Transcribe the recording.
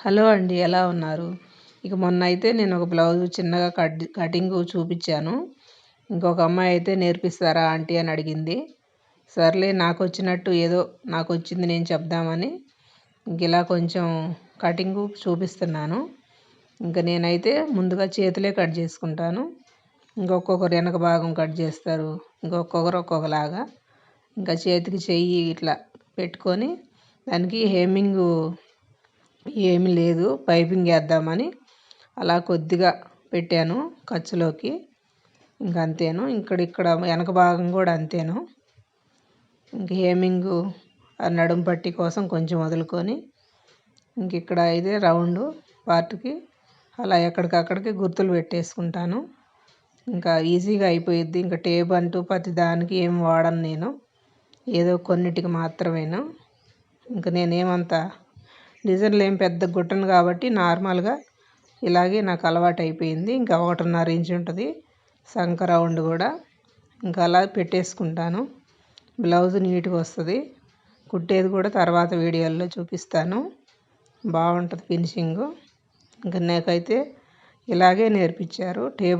Hello అండి, ఎలా ఉన్నారు? ఇక మొన్న అయితే నేను ఒక బ్లౌజ్ చిన్నగా కటింగ్ చూపించాను. ఇంకొక అమ్మాయి అయితే నేర్పిస్తారా ఆంటీ అని అడిగింది. సర్లే నాకు వచ్చినట్టు ఏదో నాకు వచ్చింది నేను చెప్దామని ఇలా కొంచెం కటింగ్ చూపిస్తున్నాను. ఇంకా నేనైతే ముందుగా చేతులే కట్ చేసుకుంటాను. ఇంకొక్కొక్కరు వెనక భాగం కట్ చేస్తారు, ఇంకొక్కొక్కరు ఒక్కొక్కలాగా. ఇంకా చేతికి చెయ్యి ఇట్లా పెట్టుకొని దానికి హేమింగ్ ఏమీ లేదు, పైపింగ్ వేద్దామని అలా కొద్దిగా పెట్టాను ఖర్చులోకి. ఇంక అంతేను. ఇక్కడ వెనక భాగం కూడా అంతేను. ఇంక హేమింగ్ నడుము పట్టి కోసం కొంచెం వదులుకొని ఇంక ఇక్కడ అయితే రౌండ్ పార్ట్కి అలా ఎక్కడికక్కడికి గుర్తులు పెట్టేసుకుంటాను. ఇంకా ఈజీగా అయిపోయిద్ది. ఇంకా టేప్ అంటూ ప్రతి దానికి ఏం వాడను నేను, ఏదో కొన్నిటికి మాత్రమేను. ఇంకా నేనేమంతా డిజైన్లు ఏం పెద్ద గుట్టను కాబట్టి నార్మల్గా ఇలాగే నాకు అలవాటు అయిపోయింది. ఇంకా 1.5 ఇంచు ఉంటుంది సంక రౌండ్ కూడా. ఇంకా అలా పెట్టేసుకుంటాను. బ్లౌజ్ నీట్గా వస్తుంది. కుట్టేది కూడా తర్వాత వీడియోల్లో చూపిస్తాను. బాగుంటుంది ఫినిషింగు. ఇంకా నాకైతే ఇలాగే నేర్పించారు. టేప్